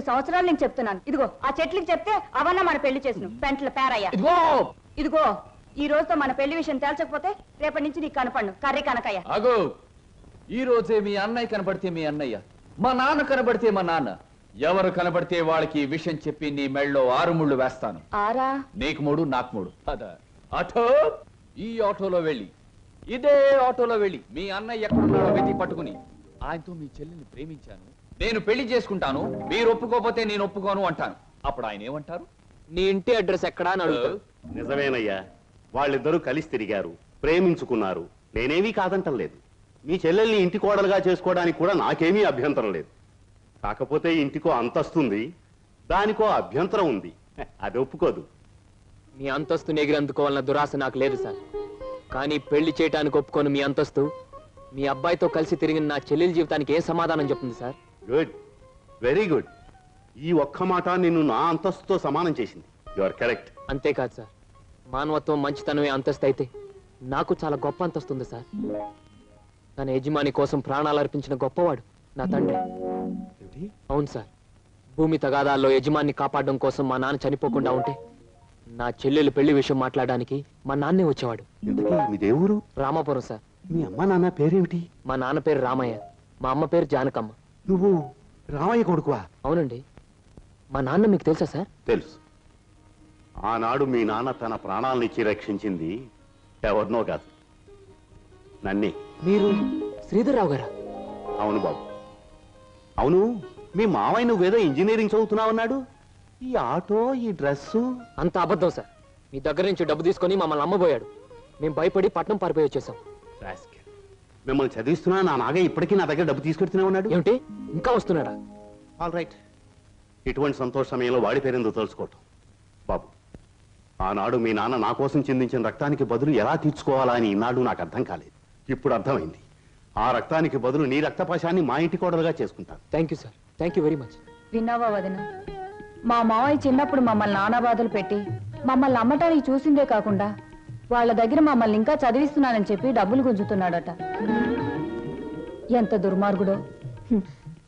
సంవత్సరాలు నేను చెప్తున్నాను. ఇదిగో ఆ చెట్లకి చెప్తే అవన్నా మన పెళ్లి చేసిన పెంట్ల పేరయ్యా. ఇదిగో ఈ రోజుతో మన పెళ్లి విషయం తేల్చకపోతే రేపటి నుంచి నీకు కనపడను కర్రీ కనకయ్య. అగో ఈ రోజే మీ అన్నయ్య కనబడితే మీ అన్నయ్య, మా నాన్న కనబడితే మా నాన్న, ఎవరు కనబడితే వాళ్ళకి ఈ విషయం చెప్పి నీ మెళ్ళలో 6 ముళ్ళు వేస్తాను. ఆరా? నీకు 3 నాకు 3. అదా ఆటో, ఈ ఆటోలో వెళ్ళి ఇదే ఆటోలో వెళ్ళి మీ అన్నయ్య ఎక్కడున్నాడో వెతికి పట్టుకుని ఆయనతో మీ చెల్లిని ప్రేమించాను, నేను పెళ్లి చేసుకుంటాను, మీరు ఒప్పుకోకపోతే నేను ఒప్పుకోను అంటాను. అప్పుడు ఆయన ఏమంటారు? నీ ఇంటి అడ్రస్ ఎక్కడా అని అడుగుతాడు. నిజమేనయ్యా, వాళ్ళిద్దరూ కలిసి తిరిగారు, ప్రేమించుకున్నారు. నేనేమీ కాదంటం లేదు. మీ చెల్లెల్ని ఇంటి కోడలుగా చేసుకోవడానికి కూడా నాకేమీ అభ్యంతరం లేదు. కాకపోతే ఇంటికో అంతస్తుంది, దానికో అభ్యంతరం ఉంది. అది ఒప్పుకోదు. మీ అంతస్తుని ఎగిరందుకోవాలన్న దురాశ నాకు లేదు సార్. కానీ పెళ్లి చేయటానికి ఒప్పుకొని మీ అంతస్తు మీ అబ్బాయితో కలిసి తిరిగిన నా చెల్లెల జీవితానికి ఏం సమాధానం చెప్తుంది సార్? Good, very good. ఈ ఒక్క మాట నిన్ను నా అంతస్తుతో సమానం చేసింది. You are correct. అంతేకాదు సార్, మానవత్వం మంచితనమే అంతస్తు అయితే నాకు చాలా గొప్ప అంతస్తు ఉంది సార్. తన యజమాని కోసం ప్రాణాలు అర్పించిన గొప్పవాడు నా తండ్రి. అవును సార్, భూమి తగాదాల్లో యజమాన్ని కాపాడడం కోసం మా నాన్న చనిపోకుండా ఉంటే నా చెల్లెలు పెళ్లి విషయం మాట్లాడడానికి మా నాన్నే వచ్చేవాడు. మీ దేవురు? రామాపురం సార్. మీ అమ్మ నాన్న పేరేమిటి? మా నాన్న పేరు రామయ్య, మా అమ్మ పేరు జానకమ్మ. నువ్వు రామయ్య కొడుకువా? అవునండి. మా నాన్న మీకు తెలుసా సార్? తెలుసు. ఆనాడు మీ నాన్న తన ప్రాణాలనిచ్చి రక్షించింది ఎవరినో కాదు, నన్నే. మీరు శ్రీధర్రావు గారా? అవును బాబు, అవును. మీ మావయ్య నువ్వేదో ఇంజనీరింగ్ చదువుతున్నావన్నాడు. ఈ ఆటో, ఈ డ్రెస్సు అంత అబద్ధం సార్. మీ దగ్గర నుంచి డబ్బు తీసుకొని మమ్మల్ని అమ్మబోయాడు. మేము భయపడి పట్నం పారిపోయి వచ్చేసాం. మిమ్మల్ని చదివిస్తున్నా నా నాగే ఇప్పటికీ నా దగ్గర డబ్బు తీసుకెడుతూనే ఉన్నాడు. ఏమిటి, ఇంకా వస్తున్నాడా? All right. ఇటువంటి సంతోష సమయంలో వాడి పేరెందుకు తెలుసుకోవటం బాబు. ఆనాడు మీ నాన్న నా కోసం చిందించిన రక్తానికి బదులు ఎలా తీర్చుకోవాలా అని ఈనాడు నాకు అర్థం కాలేదు. ఇప్పుడు అర్థమైంది. ఆ రక్తానికి బదులు నీ రక్తపాశాన్ని మా ఇంటి కోడలుగా చేసుకుంటాను. Thank you sir, thank you very much. విన్నావా వదిన? మా మావయ్య చిన్నప్పుడు మమ్మల్ని నానా బాధలు పెట్టి మమ్మల్ని అమ్మటానికి చూసిందే కాకుండా వాళ్ళ దగ్గర మమ్మల్ని ఇంకా చదివిస్తున్నానని చెప్పి డబ్బులు గుంజుతున్నాడట. ఎంత దుర్మార్గుడో.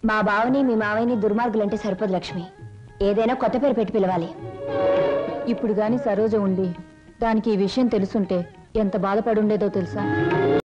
మా బావని మీ మావయ్యని దుర్మార్గులంటే సరిపోదు లక్ష్మి. ఏదైనా కొత్త పేరు పెట్టి పిలవాలి. ఇప్పుడు గాని సరోజ ఉండి దానికి ఈ విషయం తెలుసుంటే ఎంత బాధపడుండేదో తెలుసా?